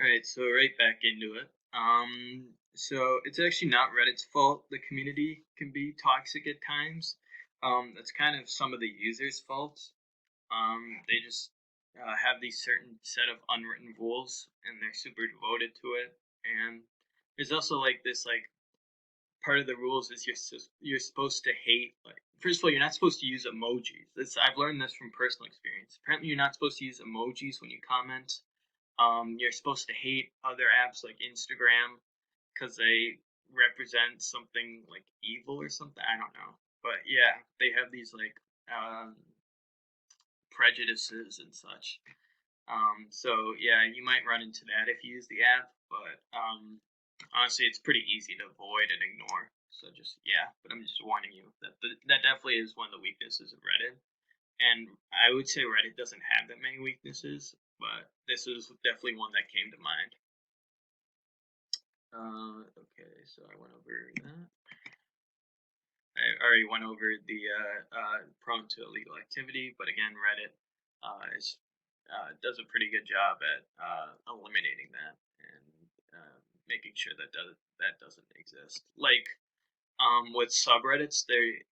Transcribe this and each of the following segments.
All right, so right back into it. So it's actually not Reddit's fault. The community can be toxic at times. That's kind of some of the users' faults. They just have these certain set of unwritten rules, and they're super devoted to it. And there's also like this like part of the rules is you're supposed to hate like first of all you're not supposed to use emojis. This I've learned this from personal experience. Apparently, you're not supposed to use emojis when you comment. You're supposed to hate other apps like Instagram because they represent something like evil or something. I don't know, but yeah, they have these like um, prejudices and such. So yeah, you might run into that if you use the app, but honestly, it's pretty easy to avoid and ignore. So just yeah, but I'm just warning you that that definitely is one of the weaknesses of Reddit. And I would say Reddit doesn't have that many weaknesses, but this is definitely one that came to mind. Okay, so I went over that. I already went over the prone to illegal activity, but again, Reddit is does a pretty good job at eliminating that and making sure that doesn't exist. Like with subreddits, they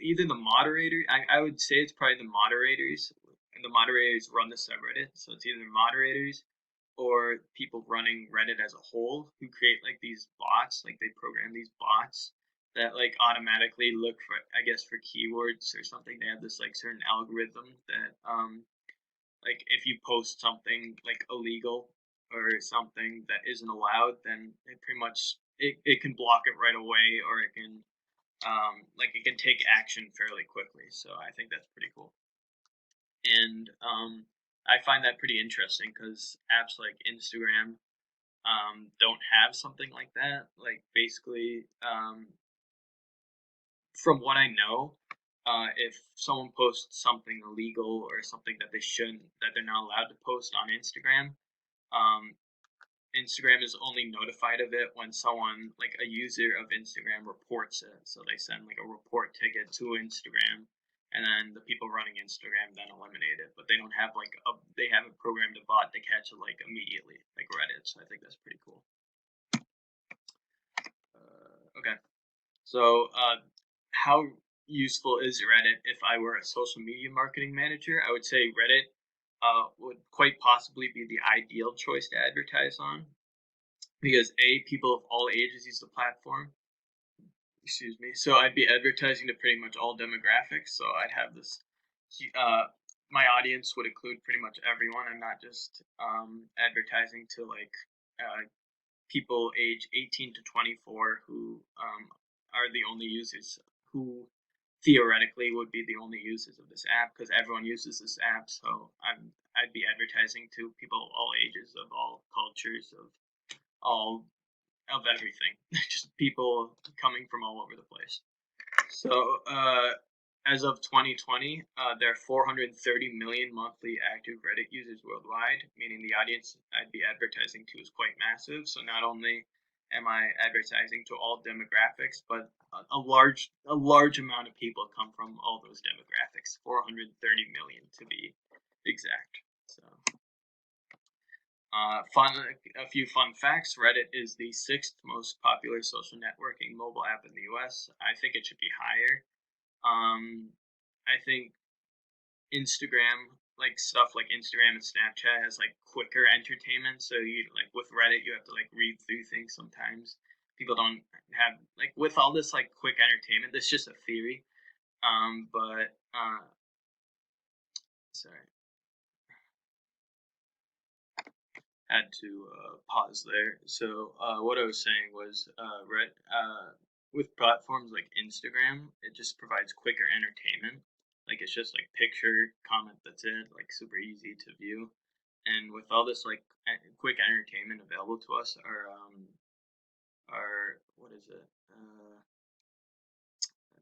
either the moderator. I would say it's probably the moderators. And the moderators run the subreddit, so it's either moderators or people running Reddit as a whole who create like these bots, like they program these bots that like automatically look for, I guess, for keywords or something. They have this like certain algorithm that like if you post something like illegal or something that isn't allowed, then it pretty much it can block it right away, or it can like it can take action fairly quickly. So I think that's pretty cool. And I find that pretty interesting because apps like Instagram don't have something like that. Like basically, from what I know, if someone posts something illegal or something that they shouldn't, that they're not allowed to post on Instagram, um, Instagram is only notified of it when someone, like a user of Instagram, reports it. So they send like a report ticket to Instagram, and then the people running Instagram then eliminate it. But they don't have like they haven't programmed a bot to catch it like immediately, like Reddit. So I think that's pretty cool. Okay, so how useful is Reddit if I were a social media marketing manager? I would say Reddit would quite possibly be the ideal choice to advertise on because people of all ages use the platform. Excuse me. So I'd be advertising to pretty much all demographics. So I'd have this. Uh, my audience would include pretty much everyone. I'm not just advertising to like people age 18 to 24 who are the only users who theoretically would be the only users of this app because everyone uses this app. So I'd be advertising to people of all ages, of all cultures, all of everything, just people coming from all over the place. So as of 2020, there are 430 million monthly active Reddit users worldwide, meaning the audience I'd be advertising to is quite massive. So not only am I advertising to all demographics, but a large amount of people come from all those demographics, 430 million to be exact. So a few fun facts. Reddit is the sixth most popular social networking mobile app in the U.S. I think it should be higher. I think Instagram, like stuff like Instagram and Snapchat, has like quicker entertainment. So you like with Reddit, you have to like read through things sometimes. People don't have like with all this like quick entertainment. This is just a theory. But sorry, had to pause there. So what I was saying was, with platforms like Instagram, it just provides quicker entertainment. Like it's just like picture, comment, that's it. Like super easy to view. And with all this like quick entertainment available to us, our what is it?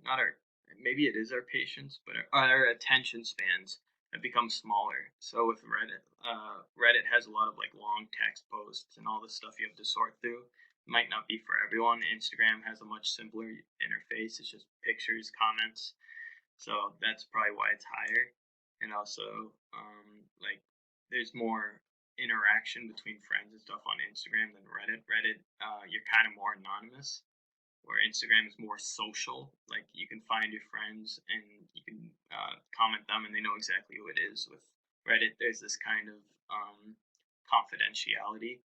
Not our maybe it is our patience, but our attention spans have become smaller. So with Reddit, Reddit has a lot of like long text posts and all the stuff you have to sort through. It might not be for everyone. Instagram has a much simpler interface. It's just pictures, comments. So that's probably why it's higher. And also, like, there's more. interaction between friends and stuff on Instagram than Reddit. Reddit, you're kind of more anonymous, where Instagram is more social. Like you can find your friends and you can comment them, and they know exactly who it is. With Reddit, there's this kind of confidentiality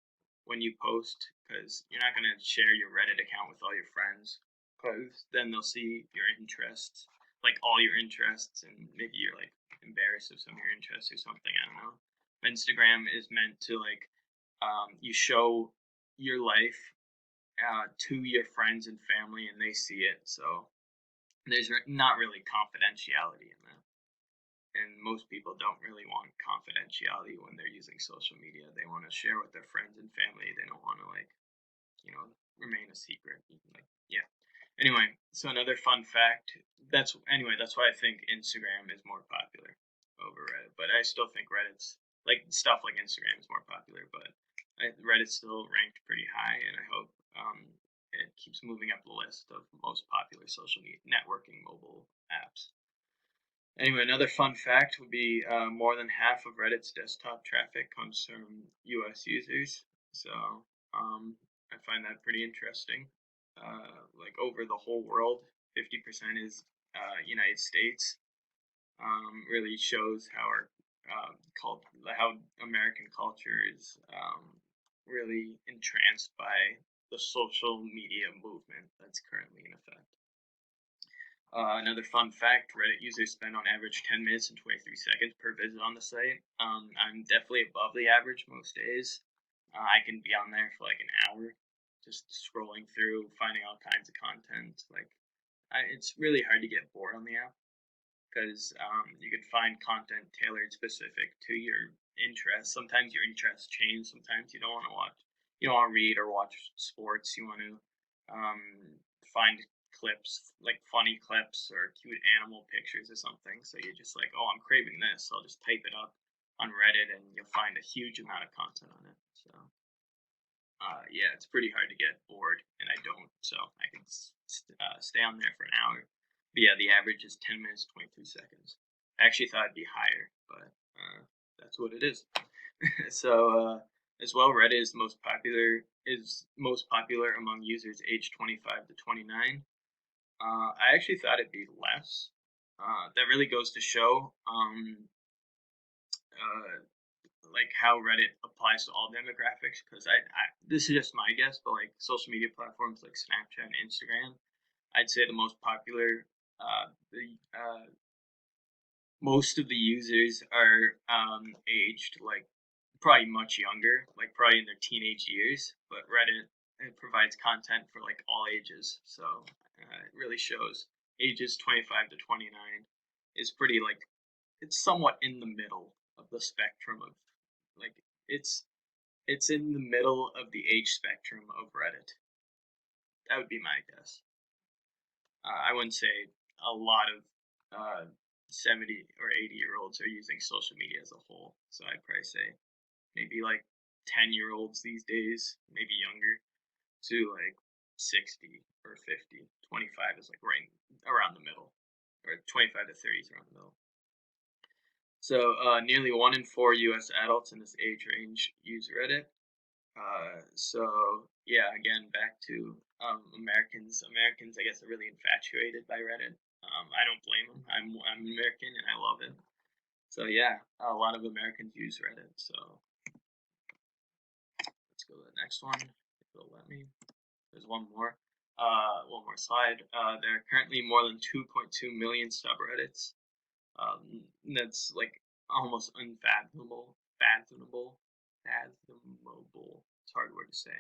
when you post, because you're not going to share your Reddit account with all your friends, because then they'll see your interests, like all your interests, and maybe you're like embarrassed of some of your interests or something. I don't know. Instagram is meant to like you show your life to your friends and family, and they see it. So there's not really confidentiality in that. And most people don't really want confidentiality when they're using social media. They want to share with their friends and family. They don't want to like, remain a secret. Like, yeah. Anyway, so another fun fact. That's why I think Instagram is more popular over Reddit. But I still think Reddit's like stuff like Instagram is more popular. But Reddit's still ranked pretty high, and I hope it keeps moving up the list of most popular social networking mobile apps. Anyway, another fun fact would be more than half of Reddit's desktop traffic comes from U.S. users. So I find that pretty interesting. Like over the whole world, 50% is United States. Really shows how our how American culture is really entranced by the social media movement that's currently in effect. Another fun fact, Reddit users spend on average 10 minutes and 23 seconds per visit on the site. I'm definitely above the average most days. I can be on there for like an hour just scrolling through, finding all kinds of content. It's really hard to get bored on the app because you can find content tailored specific to your interests. Sometimes your interests change. Sometimes you don't want to watch, you don't want to read or watch sports. You want to find clips, like funny clips or cute animal pictures or something. So you're just like, oh, I'm craving this. So I'll just type it up on Reddit, and you'll find a huge amount of content on it. So yeah, it's pretty hard to get bored, and I don't. So I can stay on there for an hour. But yeah, the average is 10 minutes, 23 seconds. I actually thought it'd be higher, but that's what it is. So as well, Reddit is most popular among users aged 25 to 29. I actually thought it'd be less. That really goes to show uh, like how Reddit applies to all demographics. Because this is just my guess, but like social media platforms like Snapchat and Instagram, I'd say the most popular. The Most of the users are aged like probably much younger, like probably in their teenage years. But Reddit, it provides content for like all ages, so it really shows ages 25 to 29 is pretty like it's somewhat in the middle of the spectrum of like it's it's in the middle of the age spectrum of Reddit. That would be my guess. I wouldn't say a lot of uh, 70 or 80-year-olds are using social media as a whole. So I'd probably say maybe like 10-year-olds these days, maybe younger, to like 60 or 50. 25 is like right around the middle, or 25 to 30 is around the middle. So nearly 1 in 4 U.S. adults in this age range use Reddit. So yeah, again, back to Americans. Americans, I guess, are really infatuated by Reddit. I don't blame them. I'm American and I love it. So yeah, a lot of Americans use Reddit. So let's go to the next one. If it'll let me. There's one more. One more slide. There are currently more than 2.2 million subreddits. That's like almost unfathomable. Fathomable. It's a hard word to say.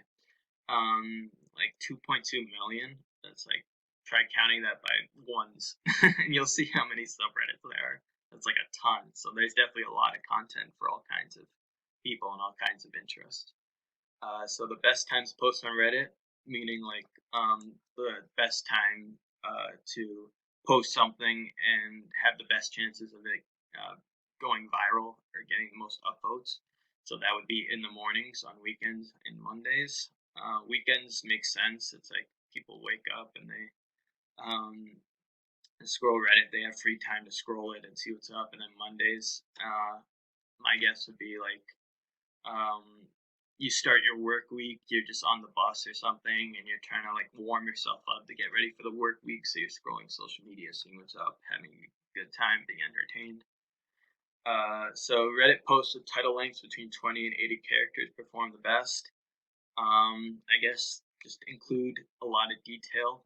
Like 2.2 million. That's like try counting that by ones, and you'll see how many subreddits there are. That's like a ton. So there's definitely a lot of content for all kinds of people and all kinds of interests. So the best times to post on Reddit, meaning like the best time to post something and have the best chances of it going viral or getting the most upvotes. So that would be in the mornings, on weekends, and Mondays. Weekends make sense. It's like people wake up and they scroll Reddit. They have free time to scroll it and see what's up. And then Mondays, my guess would be like um, you start your work week, you're just on the bus or something, and you're trying to like warm yourself up to get ready for the work week. So you're scrolling social media, seeing what's up, having a good time, being entertained. So Reddit posts with title lengths between 20 and 80 characters perform the best. I guess just include a lot of detail,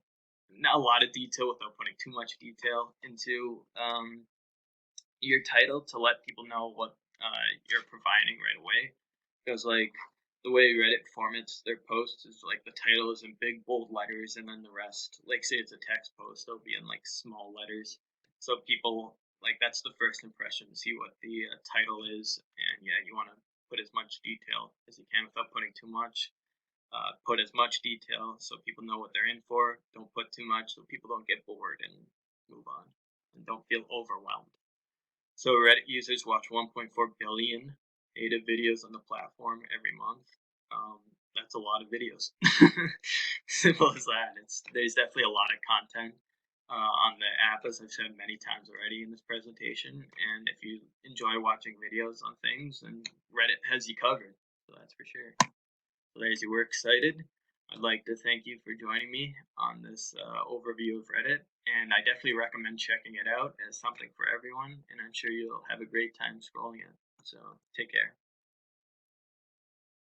not a lot of detail without putting too much detail into your title to let people know what you're providing right away. Because like the way Reddit formats their posts is like the title is in big bold letters, and then the rest, like say it's a text post, it'll be in like small letters. So people like that's the first impression. See what the title is, and yeah, you want to put as much detail as you can without putting too much. Put as much detail so people know what they're in for. Don't put too much so people don't get bored and move on, and don't feel overwhelmed. So Reddit users watch 1.4 billion native videos on the platform every month. Um, that's a lot of videos. Simple as that. There's definitely a lot of content on the app, as I've said many times already in this presentation. And if you enjoy watching videos on things, then Reddit has you covered. So that's for sure. So there's you. We're excited. I'd like to thank you for joining me on this overview of Reddit, and I definitely recommend checking it out as something for everyone, and I'm sure you'll have a great time scrolling it. So take care.